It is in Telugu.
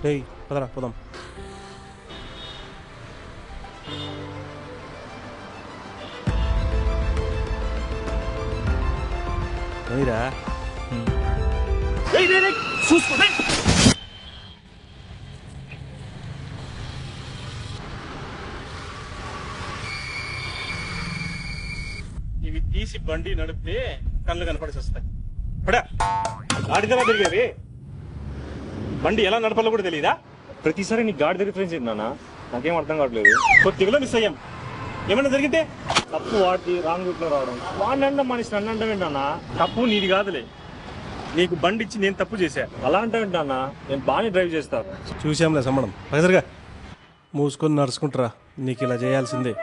ఏయ్ పదరా పోదాం. ఏరా ఇవి తీసి బండి నడిపితే కళ్ళు కనపడి వస్తాయి. పడా ఆడిదలా తిరిగేవి బండి ఎలా నడపాలో కూడా తెలియదా? ప్రతిసారి నీ గాడి దగ్గర ఫ్రెండ్స్ ఏంటి నాన్న? నాకేం అర్థం కావట్లేదు. కొద్దిగా మిస్ అయ్యాం. ఏమన్నా జరిగితే తప్పు వాడికి రాంగ్ రూట్ లో రావడం, వాడిని అంటాం మనిషి నన్ను అంటాం ఏంటన్నా? తప్పు నీది కాదులే, నీకు బండి ఇచ్చి నేను తప్పు చేశా. అలా అంటాం ఏంటన్నా? నేను బాగానే డ్రైవ్ చేస్తాను. చూసాంలే సంబంధం పగసరిగా మూసుకొని నడుచుకుంటారా, నీకు ఇలా చేయాల్సిందే.